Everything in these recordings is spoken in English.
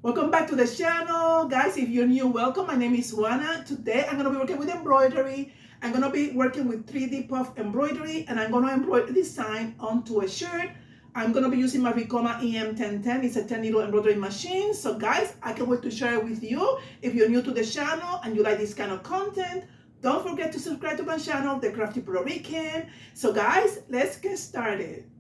Welcome back to the channel. Guys, if you're new, welcome. My name is Juana. Today I'm going to be working with embroidery. I'm going to be working with 3D puff embroidery, and I'm going to embroider design onto a shirt. I'm going to be using my Ricoma EM1010. It's a 10 needle embroidery machine. So guys, I can't wait to share it with you. If you're new to the channel and you like this kind of content, don't forget to subscribe to my channel, The Crafty Puerto Rican. So guys, let's get started.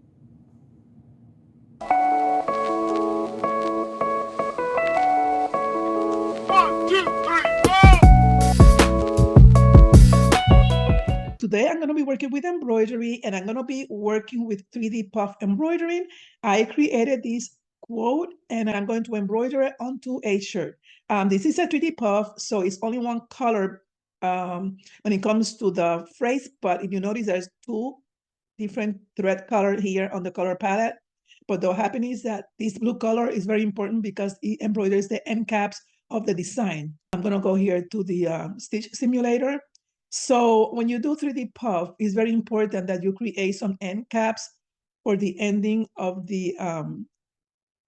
Today I'm going to be working with embroidery, and I'm going to be working with 3D puff embroidering. I created this quote and I'm going to embroider it onto a shirt. This is a 3D puff, so it's only one color when it comes to the phrase, but if you notice there's two different thread color here on the color palette. But what happened is that this blue color is very important because it embroiders the end caps of the design. I'm going to go here to the stitch simulator. So when you do 3D puff, it's very important that you create some end caps for the ending of the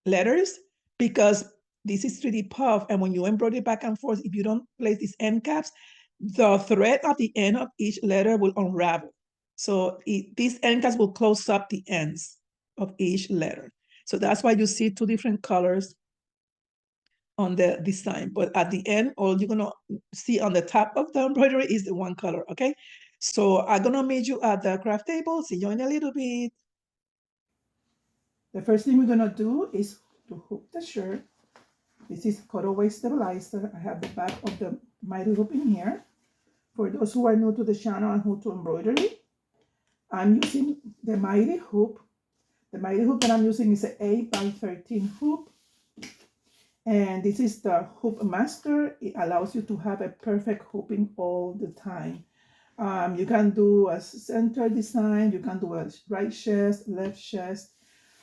letters, because this is 3D puff, and when you embroider back and forth, if you don't place these end caps, the thread at the end of each letter will unravel. So these end caps will close up the ends of each letter. So that's why you see two different colors on the design. But at the end, all you're gonna see on the top of the embroidery is the one color, okay? So I'm gonna meet you at the craft table. See you in a little bit. The first thing we're gonna do is to hook the shirt. This is cutaway stabilizer. I have the back of the mighty hoop in here. For those who are new to the channel and who to embroidery, I'm using the mighty hoop. The mighty hoop that I'm using is an 8x13 hoop. And this is the hoop master. It allows you to have a perfect hooping all the time. You can do a center design. You can do a right chest, left chest.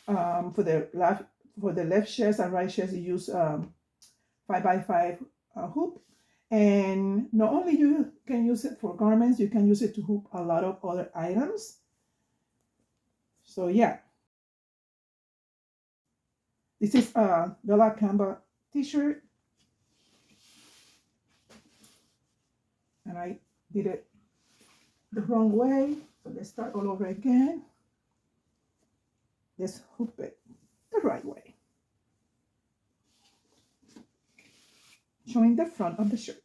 For the left chest and right chest, you use 5x5 hoop. And not only you can use it for garments, you can use it to hoop a lot of other items. So yeah. This is a Bella Canva t-shirt. And I did it the wrong way. So let's start all over again. Let's hoop it the right way. Showing the front of the shirt.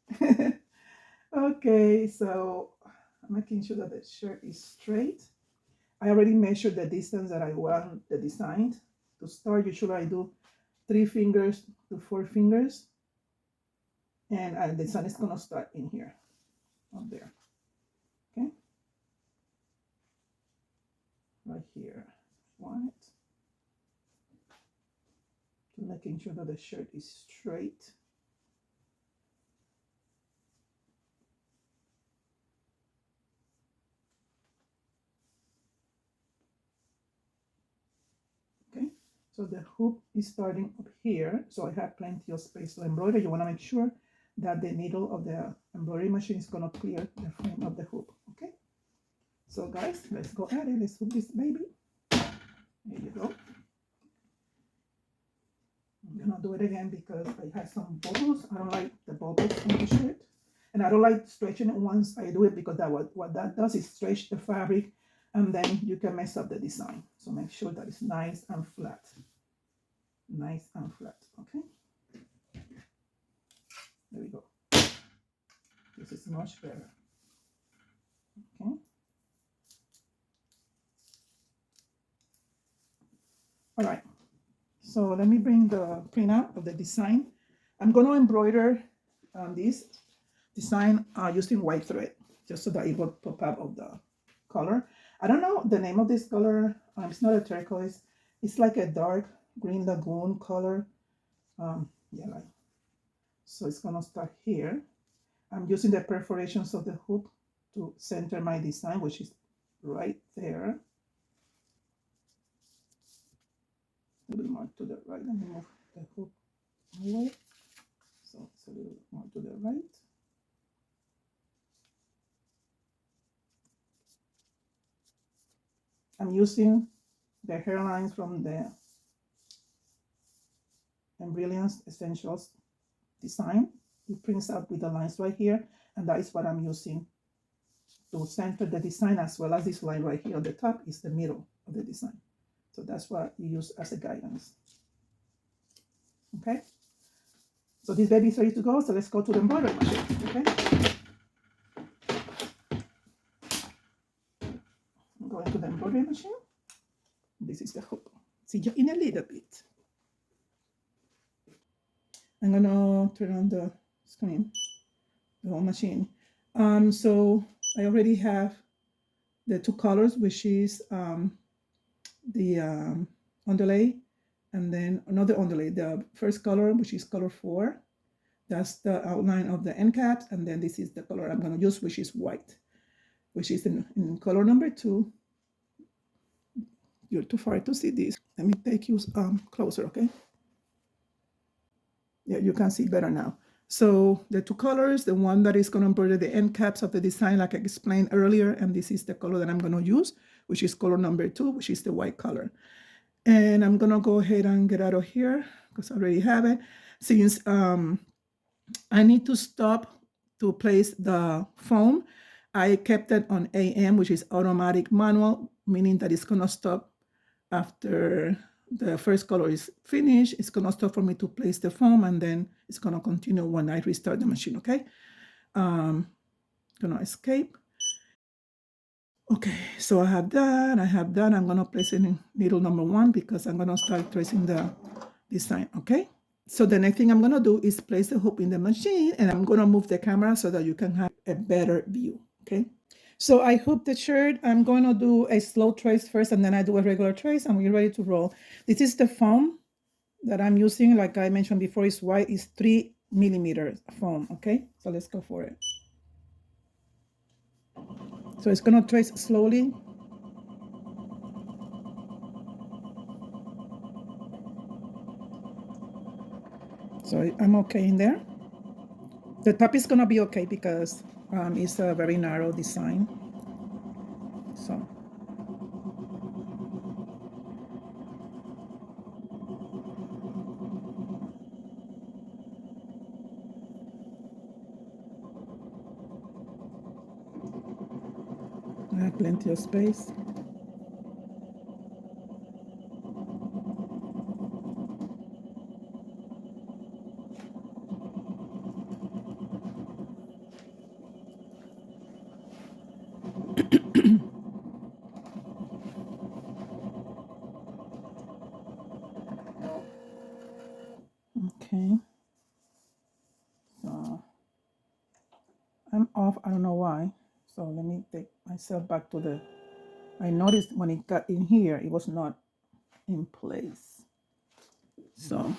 Okay, so I'm making sure that the shirt is straight. I already measured the distance that I want the design. To start, usually I do 3 fingers to 4 fingers. And the design is gonna start in here, up there. Okay. Right here. Right. Making sure that the shirt is straight. Okay, so the hoop is starting up here, so I have plenty of space to embroider. You want to make sure that the needle of the embroidery machine is going to clear the frame of the hoop. Okay, so guys, let's go at it. Let's hoop this baby. There you go. I'm gonna do it again because I have some bubbles. I don't like the bubbles on the shirt, and I don't like stretching it once I do it, because what that does is stretch the fabric, and then you can mess up the design. So make sure that it's nice and flat. Nice and flat. Okay, there we go. This is much better. Okay. All right. So let me bring the printout of the design. I'm going to embroider this design using white thread, just so that it will pop up of the color. I don't know the name of this color. It's not a turquoise. It's like a dark green lagoon color. Yeah, like so. It's gonna start here. I'm using the perforations of the hoop to center my design, which is right there. A little more to the right. Let me move the hoop away. So it's a little more to the right. I'm using the hairlines from the and Brilliance Essentials design. It prints out with the lines right here, and that is what I'm using to center the design, as well as this line right here on the top is the middle of the design. So that's what you use as a guidance. Okay, so this baby is ready to go, so let's go to the embroidery machine. Okay, I'm going to the embroidery machine. This is the hoop. See you in a little bit. I'm gonna turn on the screen, the whole machine. So I already have the two colors, which is the underlay, and then another underlay. The first color, which is color 4, that's the outline of the end caps, and then this is the color I'm going to use, which is white, which is in color number 2. You're too far to see this. Let me take you closer, okay? Yeah, you can see better now. So the two colors, the one that is going to embroider the end caps of the design, like I explained earlier, and this is the color that I'm going to use, which is color number 2, which is the white color. And I'm going to go ahead and get out of here because I already have it. Since I need to stop to place the foam, I kept it on AM, which is automatic manual, meaning that it's going to stop after the first color is finished. It's going to stop for me to place the foam, and then it's going to continue when I restart the machine, okay? Going to escape. Okay, so I have that. I'm going to place it in needle number 1 because I'm going to start tracing the design, okay? So the next thing I'm going to do is place the hoop in the machine, and I'm going to move the camera so that you can have a better view, okay? So I hooped the shirt. I'm going to do a slow trace first, and then I do a regular trace, and we're ready to roll. This is the foam that I'm using. Like I mentioned before, it's white. It's 3 millimeters foam, okay? So let's go for it. So it's going to trace slowly. So I'm okay in there. The top is going to be okay because it's a very narrow design. So I have plenty of space. Okay. So I'm off. I don't know why. So let me take myself back to the. I noticed when it got in here, it was not in place. So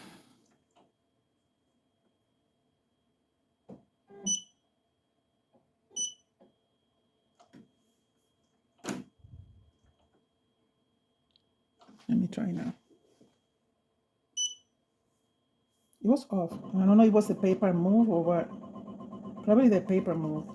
let me try now. It was off. I don't know if it was the paper move or what. Probably the paper moved.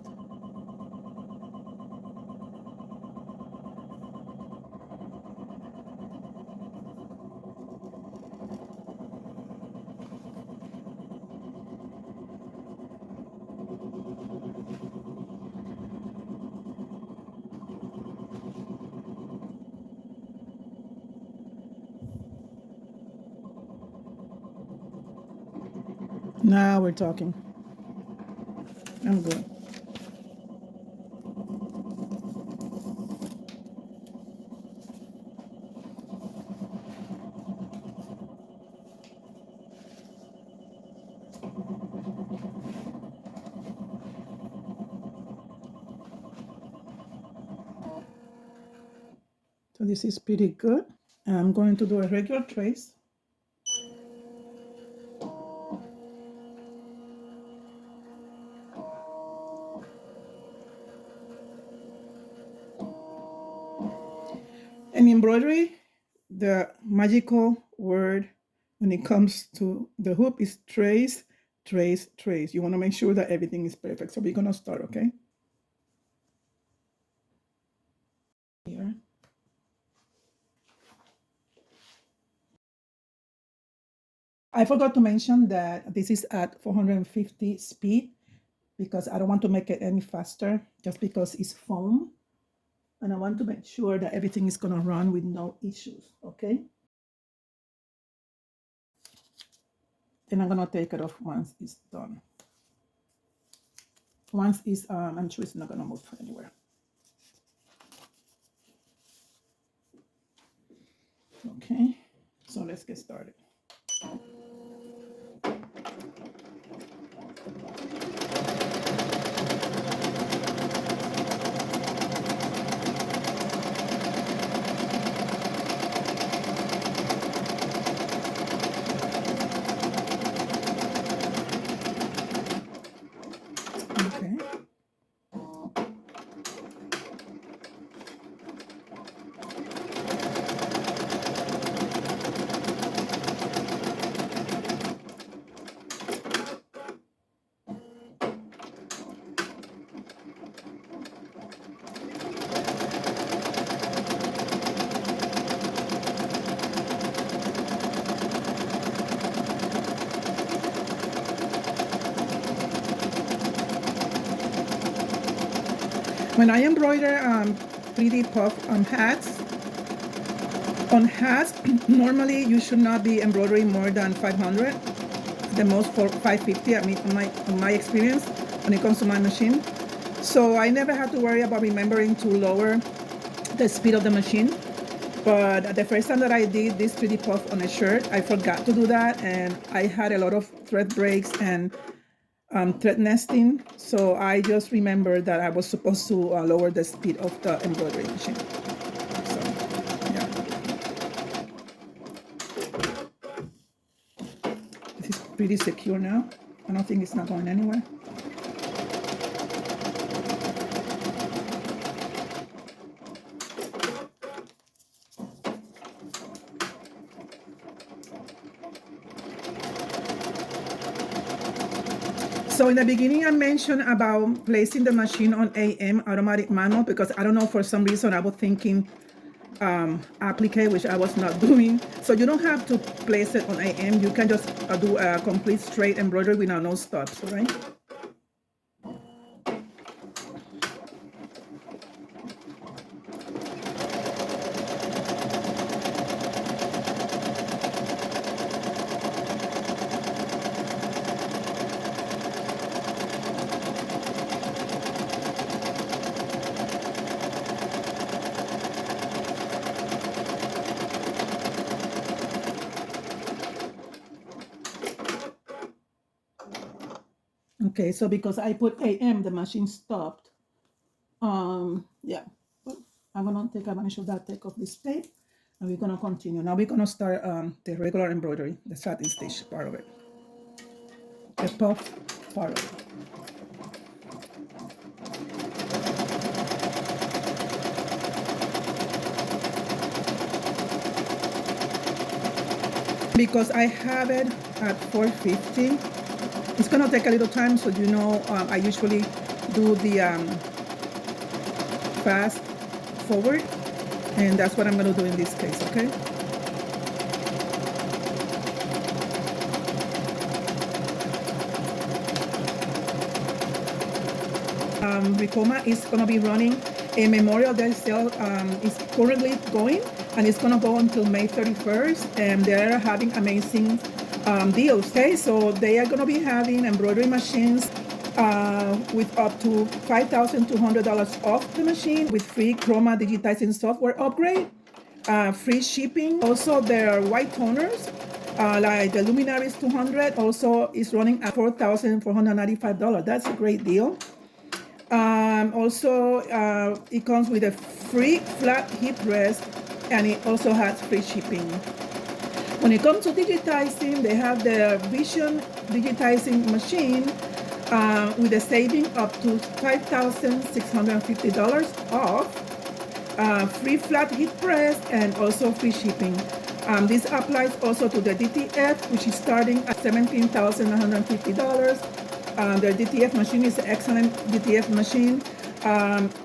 Now we're talking. I'm good. So this is pretty good. I'm going to do a regular trace. In embroidery, the magical word when it comes to the hoop is trace, trace, trace. You want to make sure that everything is perfect. So we're going to start, okay? Here. I forgot to mention that this is at 450 speed because I don't want to make it any faster just because it's foam. And I want to make sure that everything is gonna run with no issues, okay? Then I'm gonna take it off once it's done. Once it's, I'm sure it's not gonna move anywhere. Okay, so let's get started. Okay. When I embroider 3D puff hats, normally you should not be embroidering more than 500, the most for 550. I mean, on my experience, when it comes to my machine. So I never had to worry about remembering to lower the speed of the machine. But the first time that I did this 3D puff on a shirt, I forgot to do that, and I had a lot of thread breaks and thread nesting. So I just remembered that I was supposed to lower the speed of the embroidery machine. So, yeah. This is pretty secure now. I don't think it's not going anywhere. So in the beginning, I mentioned about placing the machine on AM, automatic manual, because I don't know, for some reason I was thinking applique, which I was not doing. So you don't have to place it on AM. You can just do a complete straight embroidery without no stops, right? Okay, so because I put AM, the machine stopped. Yeah, I'm gonna take advantage of that, take off this tape, and we're gonna continue. Now we're gonna start the regular embroidery, the satin stitch part of it, the puff part of it. Because I have it at 450, it's gonna take a little time, so you know, I usually do the fast forward, and that's what I'm gonna do in this case, okay? Ricoma is gonna be running a Memorial Day sale. Is currently going, and it's gonna go until May 31st, and they're having amazing deals. Okay, so they are gonna be having embroidery machines with up to $5,200 off the machine, with free chroma digitizing software upgrade, free shipping. Also, their white toners, like the Luminaries 200, also is running at $4,495. That's a great deal. Also, it comes with a free flat heat rest, and it also has free shipping. When it comes to digitizing, they have the Vision digitizing machine with a saving up to $5,650 off, free flat heat press, and also free shipping. This applies also to the DTF, which is starting at $17,950. Their DTF machine is an excellent DTF machine.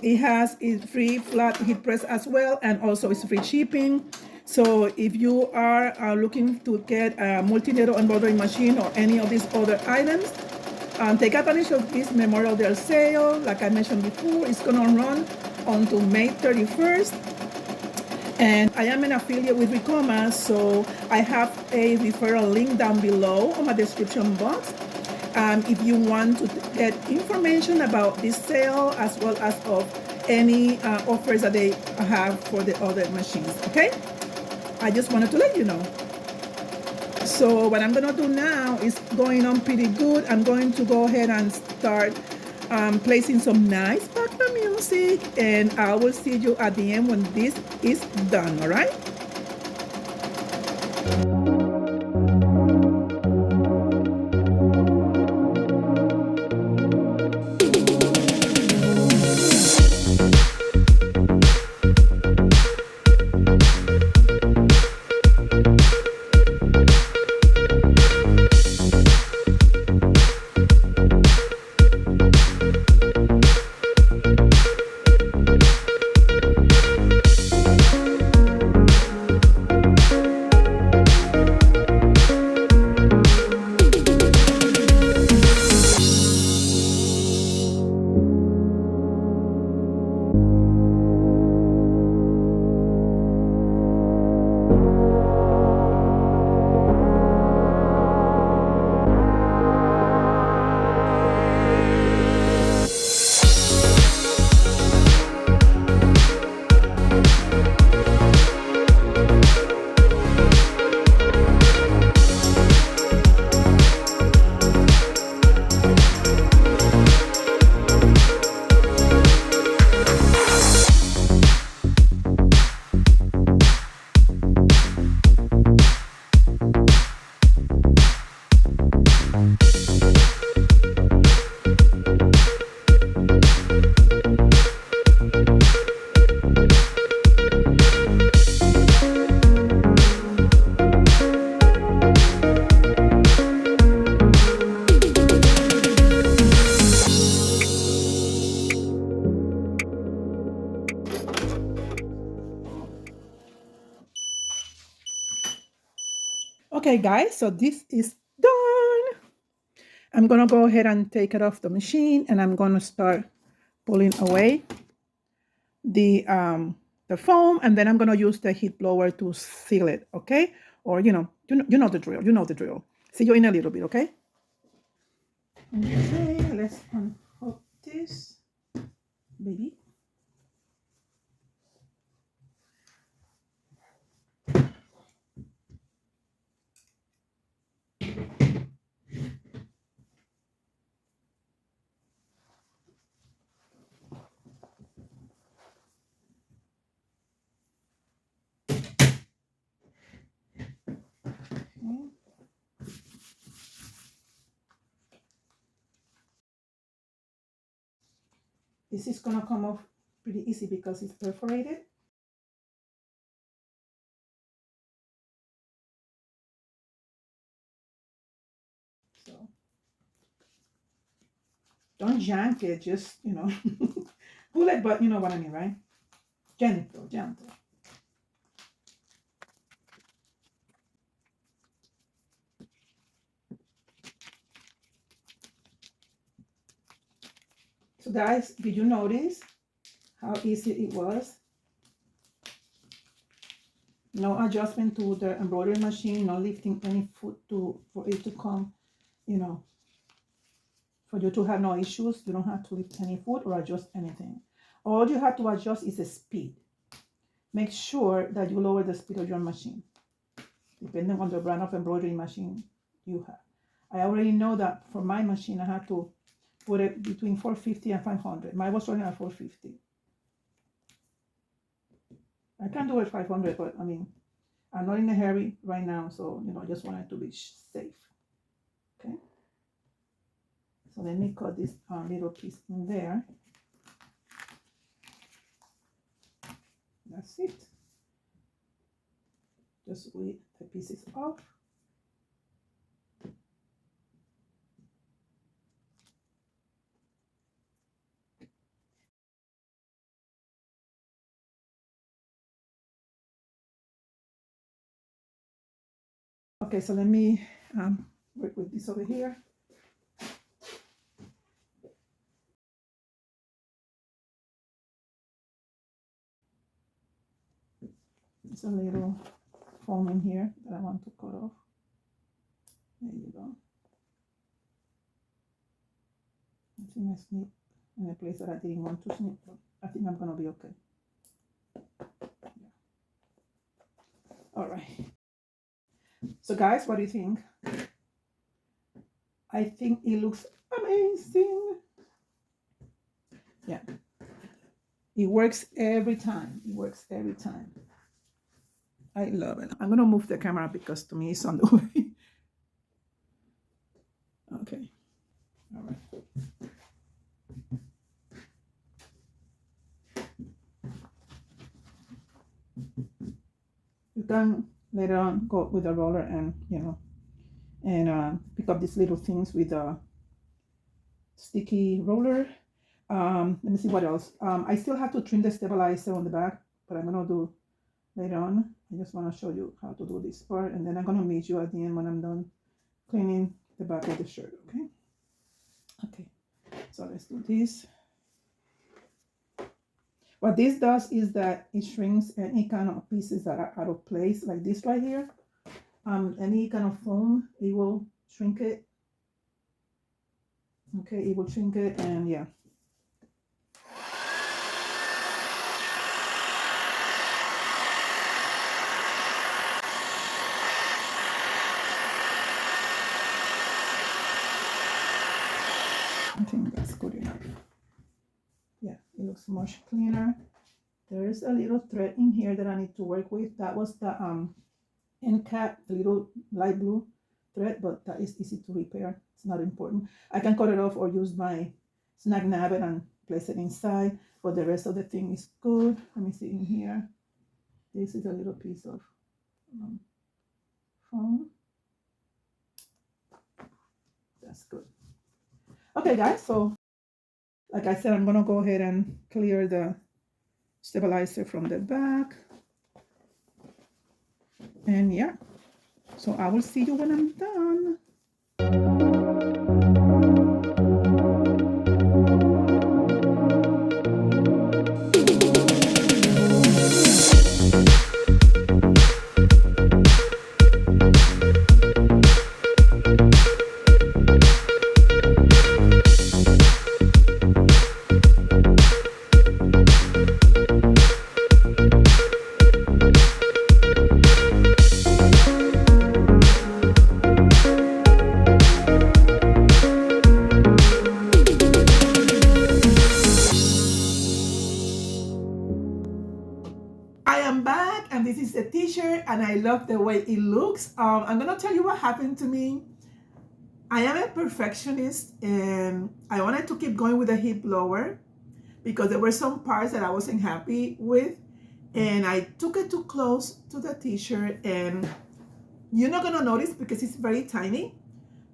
It has a free flat heat press as well, and also it's free shipping. So if you are looking to get a multi-needle embroidery machine or any of these other items, take advantage of this Memorial Day sale. Like I mentioned before, it's gonna run until May 31st. And I am an affiliate with Ricoma, so I have a referral link down below on my description box. If you want to get information about this sale as well as of any offers that they have for the other machines, okay? I just wanted to let you know. So what I'm gonna do now is going on pretty good. I'm going to go ahead and start placing some nice background music, and I will see you at the end when this is done, all right? Okay, guys, so this is done. I'm gonna go ahead and take it off the machine, and I'm gonna start pulling away the foam, and then I'm gonna use the heat blower to seal it, okay? Or you know the drill. You know the drill. See you in a little bit, okay? Okay, let's unhook this, baby. Okay. This is gonna come off pretty easy because it's perforated. So don't yank it, just pull it, but you know what I mean, right? Gentle, gentle. So guys, did you notice how easy it was? No adjustment to the embroidery machine, no lifting any foot for it to come, for you to have no issues. You don't have to lift any foot or adjust anything. All you have to adjust is the speed. Make sure that you lower the speed of your machine, depending on the brand of embroidery machine you have. I already know that for my machine, I had to put it between 450 and 500. Mine was running at 450. I can do it 500, but I mean, I'm not in a hurry right now, so I just wanted to be safe. Okay. So let me cut this little piece in there. That's it. Just with the pieces off. Okay, so let me work with this over here. There's a little foam in here that I want to cut off. There you go. I think I snipped in a place that I didn't want to snip, but I think I'm gonna be okay. Yeah. All right. So guys, what do you think? I think it looks amazing. Yeah. It works every time. It works every time. I love it. I'm gonna move the camera because to me it's on the way. Okay. All right. You can later on go with a roller and pick up these little things with a sticky roller. Let me see what else. I still have to trim the stabilizer on the back, but I'm gonna do later on. I just want to show you how to do this part, and then I'm gonna meet you at the end when I'm done cleaning the back of the shirt. Okay. Okay. So let's do this. What this does is that it shrinks any kind of pieces that are out of place, like this right here. Any kind of foam, it will shrink it. Okay, it will shrink it, and yeah. I think that's good enough. Yeah, it looks much cleaner. There is a little thread in here that I need to work with. That was the end cap, the little light blue thread, but that is easy to repair. It's not important. I can cut it off or use my snag nab and place it inside, but the rest of the thing is good. Let me see in here. This is a little piece of foam. That's good. Okay, guys, so like I said, I'm gonna go ahead and clear the stabilizer from the back. And yeah, so I will see you when I'm done. And this is a t-shirt and I love the way it looks. I'm gonna tell you what happened to me. I am a perfectionist and I wanted to keep going with the hip blower because there were some parts that I wasn't happy with, and I took it too close to the t-shirt, and you're not gonna notice because it's very tiny,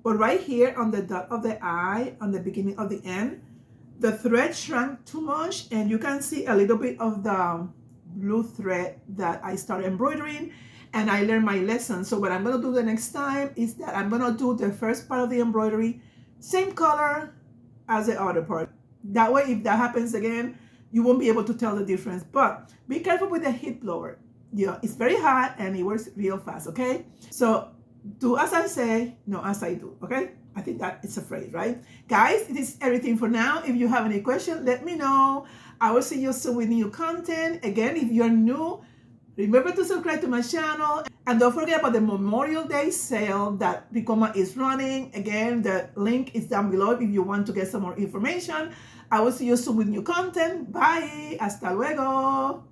but right here on the dot of the eye, on the beginning of the end, the thread shrank too much, and you can see a little bit of the blue thread that I started embroidering, and I learned my lesson. So what I'm gonna do the next time is that I'm gonna do the first part of the embroidery, same color as the other part. That way, if that happens again, you won't be able to tell the difference. But be careful with the heat blower. It's very hot and it works real fast, okay? So do as I say, no as I do, okay? I think that it's a phrase, right? Guys, it is everything for now. If you have any questions, let me know. I will see you soon with new content. Again, if you're new, remember to subscribe to my channel. And don't forget about the Memorial Day sale that Ricoma is running. Again, the link is down below if you want to get some more information. I will see you soon with new content. Bye. Hasta luego.